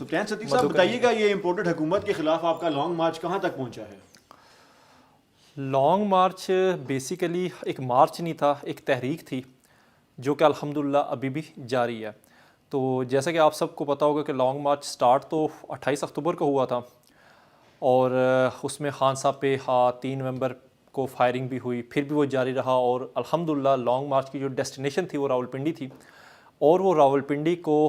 سفیان ستی صاحب بتائیے گا، یہ امپورٹڈ حکومت کے خلاف آپ کا لانگ مارچ کہاں تک پہنچا ہے؟ لانگ مارچ بیسیکلی ایک مارچ نہیں تھا، ایک تحریک تھی جو کہ الحمدللہ ابھی بھی جاری ہے. تو جیسا کہ آپ سب کو پتہ ہوگا کہ لانگ مارچ سٹارٹ تو 28 اکتوبر کو ہوا تھا، اور اس میں خان صاحب پہ 3 نومبر کو فائرنگ بھی ہوئی، پھر بھی وہ جاری رہا، اور الحمدللہ لانگ مارچ کی جو ڈیسٹینیشن تھی وہ راولپنڈی تھی، اور وہ راولپنڈی کو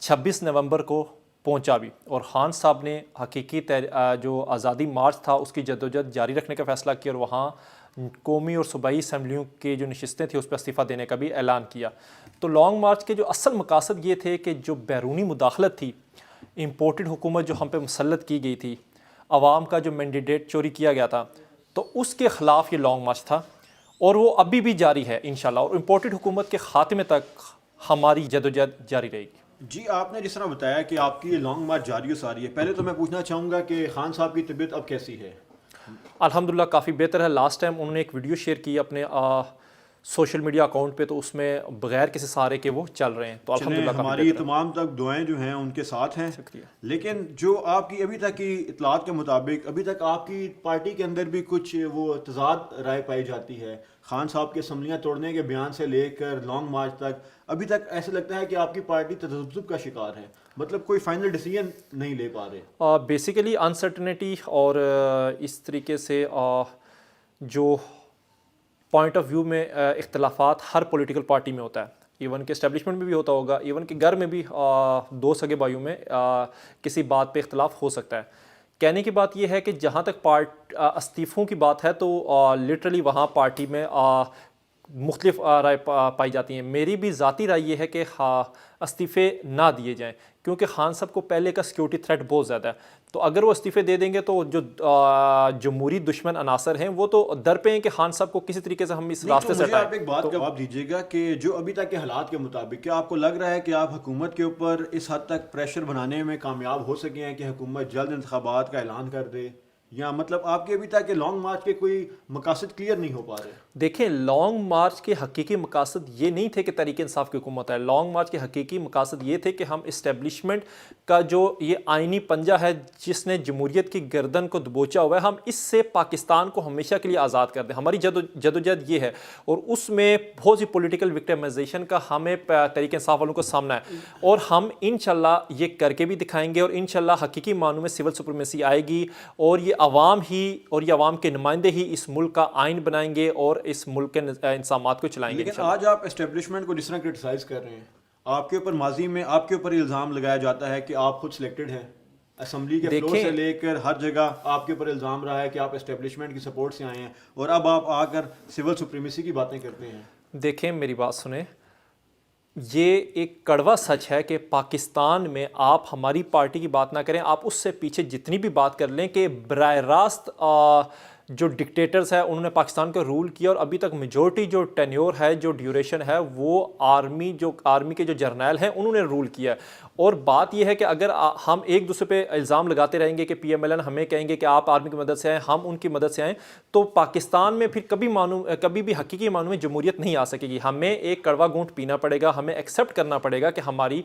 26 نومبر کو پہنچا بھی. اور خان صاحب نے حقیقی جو آزادی مارچ تھا اس کی جدوجہد جاری رکھنے کا فیصلہ کیا، اور وہاں قومی اور صوبائی اسمبلیوں کے جو نشستیں تھیں اس پہ استعفیٰ دینے کا بھی اعلان کیا. تو لانگ مارچ کے جو اصل مقاصد یہ تھے کہ جو بیرونی مداخلت تھی، امپورٹڈ حکومت جو ہم پہ مسلط کی گئی تھی، عوام کا جو مینڈیٹ چوری کیا گیا تھا، تو اس کے خلاف یہ لانگ مارچ تھا، اور وہ ابھی بھی جاری ہے انشاءاللہ، اور امپورٹڈ حکومت کے خاتمے تک ہماری جدوجہد جاری رہے گی. جی، آپ نے جس طرح بتایا کہ آپ کی یہ لانگ مارچ جاری و ساری ہے، پہلے تو میں پوچھنا چاہوں گا کہ خان صاحب کی طبیعت اب کیسی ہے؟ الحمدللہ کافی بہتر ہے. لاسٹ ٹائم انہوں نے ایک ویڈیو شیئر کی اپنے سوشل میڈیا اکاؤنٹ پہ، تو اس میں بغیر کسی سہارے کے وہ چل رہے ہیں. تو الحمدللہ ہماری تمام تک دعائیں جو ہیں ان کے ساتھ ہیں. شکریہ. لیکن جو آپ کی ابھی تک کی اطلاعات کے مطابق ابھی تک آپ کی پارٹی کے اندر بھی کچھ وہ تضاد رائے پائی جاتی ہے، خان صاحب کے اسمبلیاں توڑنے کے بیان سے لے کر لانگ مارچ تک ابھی تک ایسا لگتا ہے کہ آپ کی پارٹی تذبذب کا شکار ہے، مطلب کوئی فائنل ڈیسیژن نہیں لے پا رہے. بیسیکلی انسرٹنٹی اور اس طریقے سے جو پوائنٹ آف ویو میں اختلافات ہر پولیٹیکل پارٹی میں ہوتا ہے، ایون کہ اسٹیبلشمنٹ میں بھی ہوتا ہوگا، ایون کہ گھر میں بھی دو سگے بھائیوں میں کسی بات پہ اختلاف ہو سکتا ہے. کہنے کی بات یہ ہے کہ جہاں تک استعفوں کی بات ہے تو لٹرلی وہاں پارٹی میں مختلف رائے پائی جاتی ہیں. میری بھی ذاتی رائے یہ ہے کہ استعفے نہ دیے جائیں، کیونکہ خان صاحب کو پہلے کا سیکیورٹی تھریٹ بہت زیادہ ہے. تو اگر وہ استعفے دے دیں گے تو جو جمہوری دشمن عناصر ہیں وہ تو در پہ ہیں کہ خان صاحب کو کسی طریقے سے ہم اس راستے سے ہٹائیں. آپ ایک بات کا جواب دیجیے گا کہ جو ابھی تک کے حالات کے مطابق کیا آپ کو لگ رہا ہے کہ آپ حکومت کے اوپر اس حد تک پریشر بنانے میں کامیاب ہو سکے ہیں کہ حکومت جلد انتخابات کا اعلان کر دے، یا مطلب آپ کے ابھی تک کے لانگ مارچ کے کوئی مقاصد کلیئر نہیں ہو پا رہے؟ دیکھیں، لانگ مارچ کے حقیقی مقاصد یہ نہیں تھے کہ تحریک انصاف کی حکومت ہے. لانگ مارچ کے حقیقی مقاصد یہ تھے کہ ہم اسٹیبلشمنٹ کا جو یہ آئینی پنجہ ہے جس نے جمہوریت کی گردن کو دبوچا ہوا ہے، ہم اس سے پاکستان کو ہمیشہ کے لیے آزاد کر دیں. ہماری جدوجہد یہ ہے، اور اس میں بہت سی پولیٹیکل وکٹمائزیشن کا ہمیں تحریک انصاف والوں کو سامنا ہے، اور ہم انشاءاللہ یہ کر کے بھی دکھائیں گے، اور انشاءاللہ حقیقی معنوں میں سول سپریمیسی آئے گی، اور یہ عوام ہی اور یہ عوام کے نمائندے ہی اس ملک کا آئین بنائیں گے اور اس ملک کے انتظامات کو چلائیں گے. لیکن آج آپ اسٹیبلشمنٹ کو جس طرح کرٹیسائز کر رہے ہیں، آپ کے اوپر ماضی میں آپ کے اوپر الزام لگایا جاتا ہے کہ آپ خود سلیکٹڈ ہیں، اسمبلی کے فلور سے لے کر ہر جگہ آپ کے اوپر الزام رہا ہے کہ آپ اسٹیبلشمنٹ کی سپورٹ سے آئے ہیں، اور اب آپ آ کر سول سپریمیسی کی باتیں کرتے ہیں. دیکھیں میری بات سنیں، یہ ایک کڑوا سچ ہے کہ پاکستان میں آپ ہماری پارٹی کی بات نہ کریں، آپ اس سے پیچھے جتنی بھی بات کر لیں کہ براہ راست جو ڈکٹیٹرز ہیں انہوں نے پاکستان کا رول کیا، اور ابھی تک میجورٹی جو ٹینیور ہے، جو ڈیوریشن ہے، وہ آرمی کے جو جرنیل ہیں انہوں نے رول کیا ہے. اور بات یہ ہے کہ اگر ہم ایک دوسرے پہ الزام لگاتے رہیں گے کہ پی ایم ایل این ہمیں کہیں گے کہ آپ آرمی کی مدد سے آئیں، ہم ان کی مدد سے آئیں، تو پاکستان میں پھر کبھی بھی حقیقی معنوں میں جمہوریت نہیں آ سکے گی. ہمیں ایک کڑوا گھونٹ پینا پڑے گا، ہمیں ایکسیپٹ کرنا پڑے گا کہ ہماری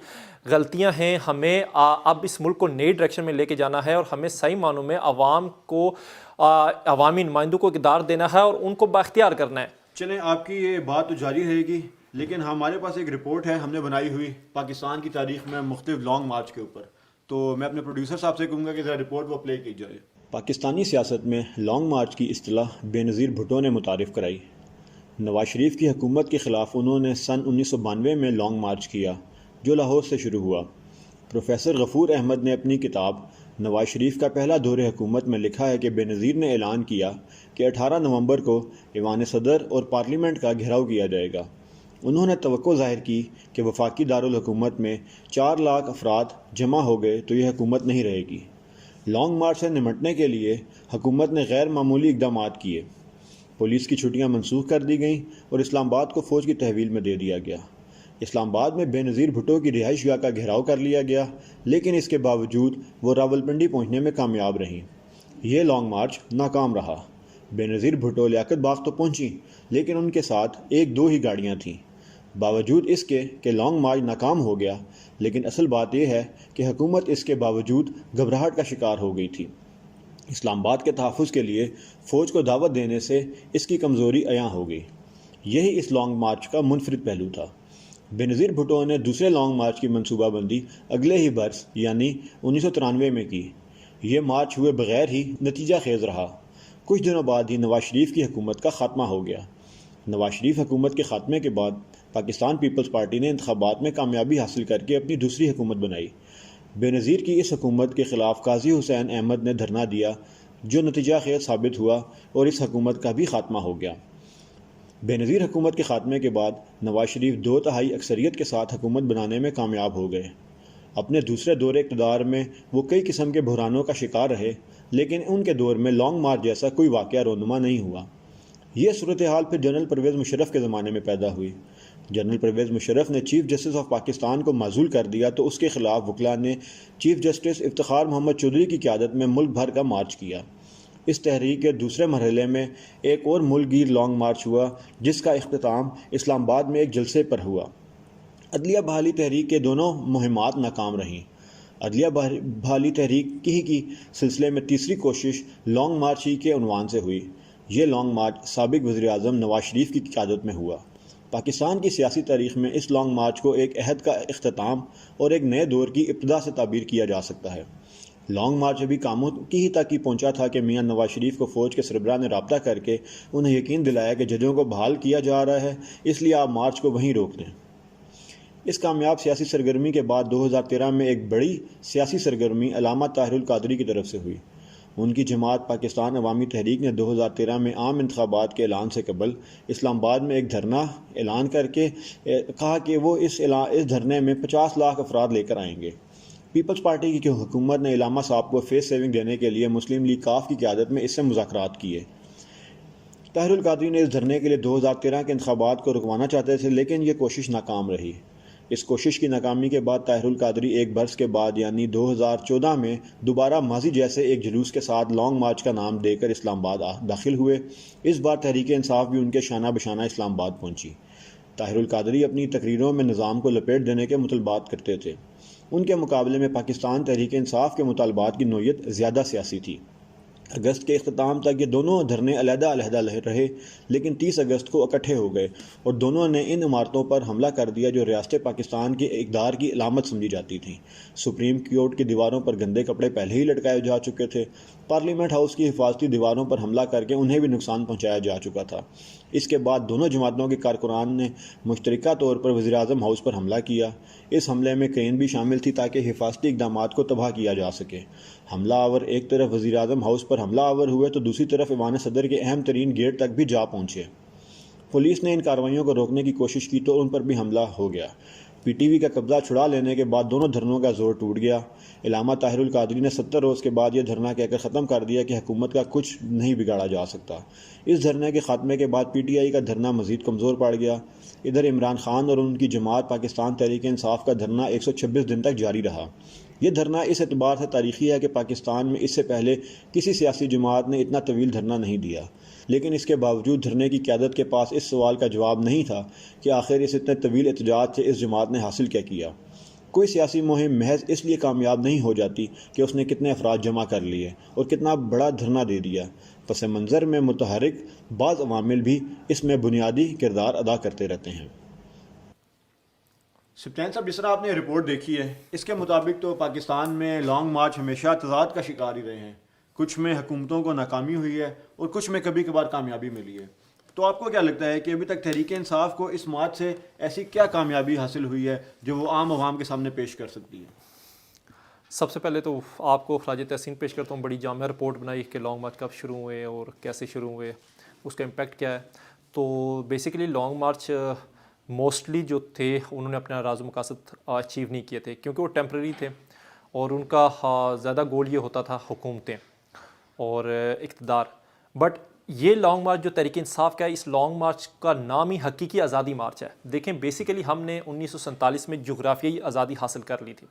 غلطیاں ہیں، ہمیں اب اس ملک کو نئی ڈائریکشن میں لے کے جانا ہے، اور ہمیں صحیح معنوں میں عوام کو عوامی نمائندوں کو اقتدار دینا ہے اور ان کو بااختیار کرنا ہے. چلیں، آپ کی یہ بات تو جاری رہے گی، لیکن ہمارے پاس ایک رپورٹ ہے ہم نے بنائی ہوئی پاکستان کی تاریخ میں مختلف لانگ مارچ کے اوپر، تو میں اپنے پروڈیوسر صاحب سے کہوں گا کہ ذرا رپورٹ وہ پلے کی جائے. پاکستانی سیاست میں لانگ مارچ کی اصطلاح بے نظیر بھٹو نے متعارف کرائی. نواز شریف کی حکومت کے خلاف انہوں نے سن 1992 میں لانگ مارچ کیا جو لاہور سے شروع ہوا. پروفیسر غفور احمد نے اپنی کتاب نواز شریف کا پہلا دور حکومت میں لکھا ہے کہ بے نظیر نے اعلان کیا کہ 18 نومبر کو ایوان صدر اور پارلیمنٹ کا گھیراؤ کیا جائے گا. انہوں نے توقع ظاہر کی کہ وفاقی دارالحکومت میں 4 لاکھ افراد جمع ہو گئے تو یہ حکومت نہیں رہے گی. لانگ مارچ سے نمٹنے کے لیے حکومت نے غیر معمولی اقدامات کیے. پولیس کی چھٹیاں منسوخ کر دی گئیں اور اسلام آباد کو فوج کی تحویل میں دے دیا گیا. اسلام آباد میں بے نظیر بھٹو کی رہائش گاہ کا گھیراؤ کر لیا گیا، لیکن اس کے باوجود وہ راولپنڈی پہنچنے میں کامیاب رہیں. یہ لانگ مارچ ناکام رہا. بے نظیر بھٹو لیاقت باغ تو پہنچیں، لیکن ان کے ساتھ 1-2 ہی گاڑیاں تھیں. باوجود اس کے کہ لانگ مارچ ناکام ہو گیا، لیکن اصل بات یہ ہے کہ حکومت اس کے باوجود گھبراہٹ کا شکار ہو گئی تھی۔ اسلام آباد کے تحفظ کے لیے فوج کو دعوت دینے سے اس کی کمزوری عیاں ہو گئی۔ یہی اس لانگ مارچ کا منفرد پہلو تھا۔ بینظیر بھٹو نے دوسرے لانگ مارچ کی منصوبہ بندی اگلے ہی برس یعنی 1993 میں کی۔ یہ مارچ ہوئے بغیر ہی نتیجہ خیز رہا۔ کچھ دنوں بعد ہی نواز شریف کی حکومت کا خاتمہ ہو گیا۔ نواز شریف حکومت کے خاتمے کے بعد پاکستان پیپلز پارٹی نے انتخابات میں کامیابی حاصل کر کے اپنی دوسری حکومت بنائی۔ بینظیر کی اس حکومت کے خلاف قاضی حسین احمد نے دھرنا دیا، جو نتیجہ خیز ثابت ہوا اور اس حکومت کا بھی خاتمہ ہو گیا۔ بینظیر حکومت کے خاتمے کے بعد نواز شریف 2/3 اکثریت کے ساتھ حکومت بنانے میں کامیاب ہو گئے۔ اپنے دوسرے دور اقتدار میں وہ کئی قسم کے بحرانوں کا شکار رہے، لیکن ان کے دور میں لانگ مارچ جیسا کوئی واقعہ رونما نہیں ہوا۔ یہ صورتحال پھر جنرل پرویز مشرف کے زمانے میں پیدا ہوئی۔ جنرل پرویز مشرف نے چیف جسٹس آف پاکستان کو معزول کر دیا تو اس کے خلاف وکلاء نے چیف جسٹس افتخار محمد چودھری کی قیادت میں ملک بھر کا مارچ کیا۔ اس تحریک کے دوسرے مرحلے میں ایک اور ملک گیر لانگ مارچ ہوا، جس کا اختتام اسلام آباد میں ایک جلسے پر ہوا۔ عدلیہ بحالی تحریک کے دونوں مہمات ناکام رہیں۔ عدلیہ بحالی تحریک کی سلسلے میں تیسری کوشش لانگ مارچ ہی کے عنوان سے ہوئی۔ یہ لانگ مارچ سابق وزیر اعظم نواز شریف کی قیادت میں ہوا۔ پاکستان کی سیاسی تاریخ میں اس لانگ مارچ کو ایک عہد کا اختتام اور ایک نئے دور کی ابتدا سے تعبیر کیا جا سکتا ہے۔ لانگ مارچ ابھی کاموں کی ہی تک ہی پہنچا تھا کہ میاں نواز شریف کو فوج کے سربراہ نے رابطہ کر کے انہیں یقین دلایا کہ ججوں کو بحال کیا جا رہا ہے، اس لیے آپ مارچ کو وہیں روک دیں۔ اس کامیاب سیاسی سرگرمی کے بعد 2013 میں ایک بڑی سیاسی سرگرمی علامہ طاہر القادری کی طرف سے ہوئی۔ ان کی جماعت پاکستان عوامی تحریک نے 2013 میں عام انتخابات کے اعلان سے قبل اسلام آباد میں ایک دھرنا اعلان کر کے کہا کہ وہ اس دھرنے میں 50 لاکھ افراد لے کر آئیں گے۔ پیپلز پارٹی کی حکومت نے علامہ صاحب کو فیس سیونگ دینے کے لیے مسلم لیگ کاف کی قیادت میں اس سے مذاکرات کیے۔ طاہر القادری نے اس دھرنے کے لیے 2013 کے انتخابات کو رکوانا چاہتے تھے، لیکن یہ کوشش ناکام رہی۔ اس کوشش کی ناکامی کے بعد طاہر القادری ایک برس کے بعد یعنی 2014 میں دوبارہ ماضی جیسے ایک جلوس کے ساتھ لانگ مارچ کا نام دے کر اسلام آباد داخل ہوئے۔ اس بار تحریک انصاف بھی ان کے شانہ بشانہ اسلام آباد پہنچی۔ طاہر القادری اپنی تقریروں میں نظام کو لپیٹ دینے کے مطالبات کرتے تھے۔ ان کے مقابلے میں پاکستان تحریک انصاف کے مطالبات کی نوعیت زیادہ سیاسی تھی۔ اگست کے اختتام تک یہ دونوں دھرنے علیحدہ علیحدہ رہے، لیکن 30 اگست کو اکٹھے ہو گئے اور دونوں نے ان عمارتوں پر حملہ کر دیا جو ریاست پاکستان کی اقدار کی علامت سمجھی جاتی تھیں۔ سپریم کورٹ کی دیواروں پر گندے کپڑے پہلے ہی لٹکائے جا چکے تھے۔ پارلیمنٹ ہاؤس کی حفاظتی دیواروں پر حملہ کر کے انہیں بھی نقصان پہنچایا جا چکا تھا۔ اس کے بعد دونوں جماعتوں کے کارکنان نے مشترکہ طور پر وزیر اعظم ہاؤس پر حملہ کیا۔ اس حملے میں کرین بھی شامل تھی تاکہ حفاظتی اقدامات کو تباہ کیا جا سکے۔ حملہ آور ایک طرف وزیر اعظم ہاؤس پر حملہ آور ہوئے تو دوسری طرف ایوان صدر کے اہم ترین گیٹ تک بھی جا پہنچے۔ پولیس نے ان کارروائیوں کو روکنے کی کوشش کی تو ان پر بھی حملہ ہو گیا۔ پی ٹی وی کا قبضہ چھڑا لینے کے بعد دونوں دھرنوں کا زور ٹوٹ گیا۔ علامہ طاہر القادری نے 70 روز کے بعد یہ دھرنا کہہ کر ختم کر دیا کہ حکومت کا کچھ نہیں بگاڑا جا سکتا۔ اس دھرنے کے خاتمے کے بعد پی ٹی آئی کا دھرنا مزید کمزور پڑ گیا۔ ادھر عمران خان اور ان کی جماعت پاکستان تحریک انصاف کا دھرنا 126 دن تک جاری رہا۔ یہ دھرنا اس اعتبار سے تاریخی ہے کہ پاکستان میں اس سے پہلے کسی سیاسی جماعت نے اتنا طویل دھرنا نہیں دیا، لیکن اس کے باوجود دھرنے کی قیادت کے پاس اس سوال کا جواب نہیں تھا کہ آخر اس اتنے طویل احتجاج سے اس جماعت نے حاصل کیا کیا۔ کوئی سیاسی مہم محض اس لیے کامیاب نہیں ہو جاتی کہ اس نے کتنے افراد جمع کر لیے اور کتنا بڑا دھرنا دے دیا۔ پس منظر میں متحرک بعض عوامل بھی اس میں بنیادی کردار ادا کرتے رہتے ہیں۔ سپتین صاحب، جس طرح آپ نے رپورٹ دیکھی ہے، اس کے مطابق تو پاکستان میں لانگ مارچ ہمیشہ تضاد کا شکار ہی رہے ہیں۔ کچھ میں حکومتوں کو ناکامی ہوئی ہے اور کچھ میں کبھی کبھار کامیابی ملی ہے۔ تو آپ کو کیا لگتا ہے کہ ابھی تک تحریک انصاف کو اس مارچ سے ایسی کیا کامیابی حاصل ہوئی ہے جو وہ عام عوام کے سامنے پیش کر سکتی ہے؟ سب سے پہلے تو آپ کو خراج تحسین پیش کرتا ہوں، بڑی جامع رپورٹ بنائی کہ لانگ مارچ کب شروع ہوئے اور کیسے شروع ہوئے، اس کا امپیکٹ کیا ہے۔ تو بیسیکلی لانگ مارچ موسٹلی جو تھے انہوں نے اپنا راز و مقاصد اچیو نہیں کیے تھے، کیونکہ وہ ٹیمپرری تھے اور ان کا زیادہ گول یہ ہوتا تھا حکومتیں اور اقتدار۔ بٹ یہ لانگ مارچ جو تحریک انصاف کا ہے، اس لانگ مارچ کا نام ہی حقیقی آزادی مارچ ہے۔ دیکھیں بیسیکلی ہم نے 1947 میں جغرافیائی آزادی حاصل کر لی تھی،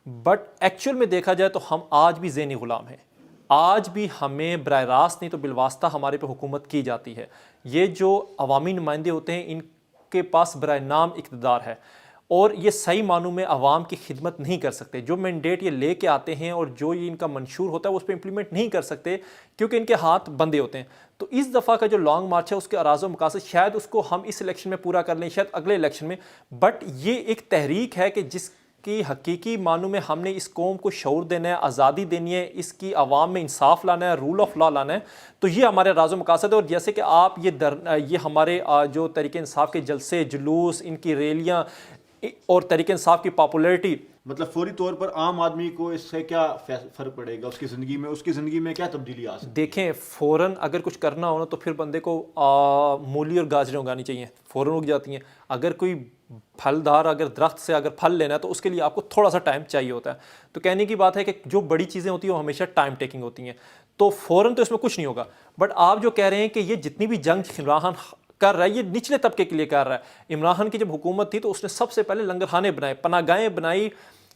بٹ ایکچوئل میں دیکھا جائے تو ہم آج بھی ذہنی غلام ہیں۔ آج بھی ہمیں براہ راست نہیں تو بالواسطہ ہمارے پہ حکومت کی جاتی ہے۔ یہ جو عوامی نمائندے ہوتے ہیں، ان کے پاس برائے نام اقتدار ہے اور یہ صحیح معنوں میں عوام کی خدمت نہیں کر سکتے. جو مینڈیٹ یہ لے کے آتے ہیں اور جو یہ ان کا منشور ہوتا ہے وہ اس پہ امپلیمنٹ نہیں کر سکتے کیونکہ ان کے ہاتھ بندے ہوتے ہیں. تو اس دفعہ کا جو لانگ مارچ ہے اس کے اراض و مقاصد شاید اس کو ہم اس الیکشن میں پورا کر لیں, شاید اگلے الیکشن میں, بٹ یہ ایک تحریک ہے کہ جس کی حقیقی معنوں میں ہم نے اس قوم کو شعور دینا ہے, آزادی دینی ہے, اس کی عوام میں انصاف لانا ہے, رول آف لا لانا ہے. تو یہ ہمارے راز و مقاصد ہے. اور جیسے کہ آپ یہ ہمارے جو تحریک انصاف کے جلسے جلوس, ان کی ریلیاں اور تحریک انصاف کی پاپولیرٹی, مطلب فوری طور پر عام آدمی کو اس سے کیا فرق پڑے گا اس کی زندگی میں کیا تبدیلی آ سکتی؟ دیکھیں فوراً اگر کچھ کرنا ہو نا تو پھر بندے کو مولی اور گاجریں اگانی چاہیے, فوراً اگ جاتی ہیں. اگر کوئی پھلدار اگر درخت سے اگر پھل لینا ہے تو اس کے لیے آپ کو تھوڑا سا ٹائم چاہیے ہوتا ہے. تو کہنے کی بات ہے کہ جو بڑی چیزیں ہوتی ہیں وہ ہمیشہ ٹائم ٹیکنگ ہوتی ہیں, تو فوراً تو اس میں کچھ نہیں ہوگا. بٹ آپ جو کہہ رہے ہیں کہ یہ جتنی بھی جنگ عمران کر رہا ہے یہ نچلے طبقے کے لیے کر رہا ہے. عمران خان کی جب حکومت تھی تو اس نے سب سے پہلے لنگر خانے بنائے, پناہ گاہیں بنائی,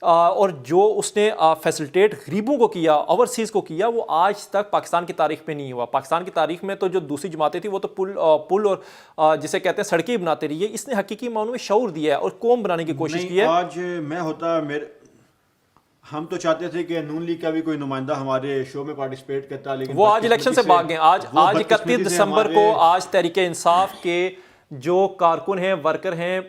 اور جو اس نے فیسلٹیٹ غریبوں کو کیا, اوورسیز کو کیا, وہ آج تک پاکستان کی تاریخ میں نہیں ہوا. پاکستان کی تاریخ میں تو جو دوسری جماعتیں تھیں وہ تو پل اور جسے کہتے ہیں سڑکیں بناتے رہی ہے. اس نے حقیقی معنوں میں شعور دیا ہے اور قوم بنانے کی کوشش کی ہے. آج میں ہوتا ہم تو چاہتے تھے کہ نون لیگ کا بھی کوئی نمائندہ ہمارے شو میں پارٹیسپیٹ کرتا, لیکن وہ آج الیکشن سے بھاگ گئے. آج 31 دسمبر کو آج تحریک انصاف کے جو کارکن ہیں, ورکر ہیں,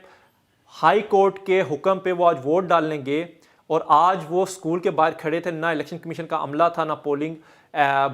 ہائی کورٹ کے حکم پہ وہ آج ووٹ ڈالنے گے, اور آج وہ سکول کے باہر کھڑے تھے. نہ الیکشن کمیشن کا عملہ تھا, نہ پولنگ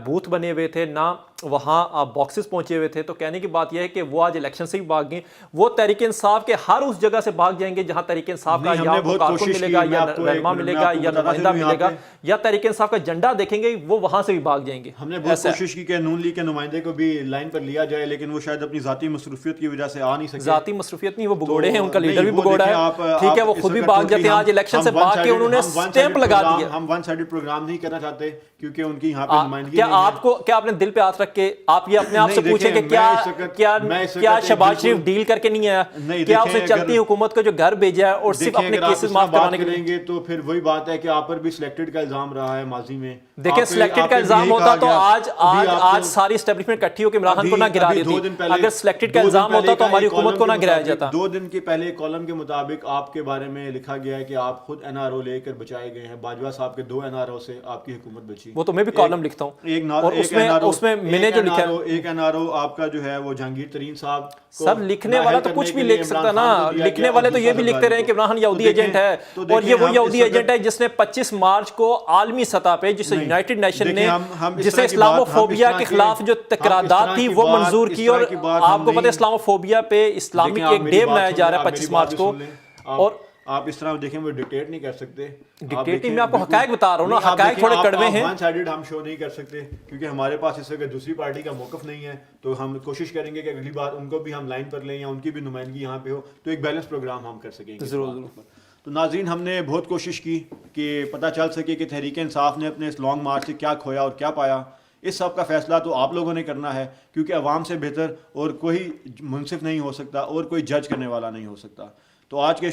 بوتھ بنے ہوئے تھے, نہ وہاں باکسز پہنچے ہوئے تھے. تو کہنے کی بات یہ ہے کہ وہ آج الیکشن سے ہی بھاگ گئے. وہ تحریک انصاف کے ہر اس جگہ سے بھاگ جائیں گے جہاں تحریک انصاف کا یا کارکن ملے گا, یا رہنما ملے گا, یا نمائندہ ملے گا, یا تحریک انصاف کا جھنڈا دیکھیں گے وہ وہاں سے بھی بھاگ جائیں گے. ہم نے بہت کوشش کی کہ نون لیگ کے نمائندے کو بھی لائن پر لیا جائے, لیکن وہ شاید اپنی ذاتی مصروفیت کی وجہ سے آ نہیں سکے. ذاتی مصروفیت نہیں, وہ بگوڑے ہیں, ان کا لیڈر بھی بگوڑا ہے. ٹھیک ہے, وہ خود بھی بھاگ جاتے ہیں. آج الیکشن سے بھاگ کے انہوں نے سٹیمپ لگا دیا. ہم ون سائیڈڈ پروگرام نہیں کرنا چاہتے کیونکہ ان کی یہاں پہ نمائندگی نہیں ہے. کیا آپ نے دل پہ ہاتھ رکھ کے آپ یہ اپنے آپ سے پوچھیں کہ کیا شہباز شریف ڈیل کر کے نہیں آیا, کیا اس نے چلتی حکومت کو جو گھر بھیجا ہے اور صرف اپنے کیسز معاف کرانے کے لیے؟ تو پھر وہی بات ہے کہ آپ پر بھی سلیکٹڈ کا الزام رہا ہے ماضی میں. دیکھیں سلیکٹڈ کا الزام ہوتا تو آج ساری اسٹیبلشمنٹ اکٹھی ہو کے عمران خان کو نہ گرا دیتی. اگر سلیکٹڈ کا الزام ہوتا تو ہماری حکومت کو نہ گرایا جاتا. 2 دن کے پہلے کالم کے مطابق آپ کے بارے میں لکھا گیا ہے کہ آپ خود این آر او لے کر بچائے گئے ہیں. باجوہ صاحب کے 2 این آر او سے آپ کی حکومت بچی. وہ تو میں بھی کالم لکھتا ہوں, اور اس میں میں نے جو لکھا ہے, ایک این آر او آپ کا جو ہے وہ جہانگیر ترین صاحب. سر لکھنے والا تو کچھ بھی لکھ سکتا نا. لکھنے والے تو یہ بھی لکھتے رہے کہ عمران خان یہودی ایجنٹ ہے, اور یہ وہ یہودی ایجنٹ ہے جس نے 25 مارچ کو عالمی سطح پہ, جسے یونائٹڈ نیشن نے, جسے اسلامو فوبیا کے خلاف جو تقرارداد تھی وہ منظور کی. اور آپ کو پتہ ہے اسلامو فوبیا پہ اسلامک ایک ڈے منایا جا رہا ہے 25 مارچ کو. اور آپ اس طرح دیکھیں وہ ڈکٹیٹ نہیں کر سکتے. ڈکٹیٹنگ میں آپ کو حقائق بتا رہا ہوں نا, حقائق تھوڑے کڑوے ہیں. ون سائیڈڈ ہم شو نہیں کر سکتے کیونکہ ہمارے پاس اس وقت دوسری پارٹی کا موقف نہیں ہے. تو ہم کوشش کریں گے کہ اگلی بار ان کو بھی ہم لائن پر لیں یا ان کی بھی نمائندگی یہاں پہ ہو, تو ایک بیلنس پروگرام ہم کر سکیں گے. ضرور. تو ناظرین, ہم نے بہت کوشش کی کہ پتہ چل سکے کہ تحریک انصاف نے اپنے اس لانگ مارچ سے کیا کھویا اور کیا پایا. اس سب کا فیصلہ تو آپ لوگوں نے کرنا ہے کیونکہ عوام سے بہتر اور کوئی منصف نہیں ہو سکتا اور کوئی جج کرنے والا نہیں ہو سکتا. تو آج کے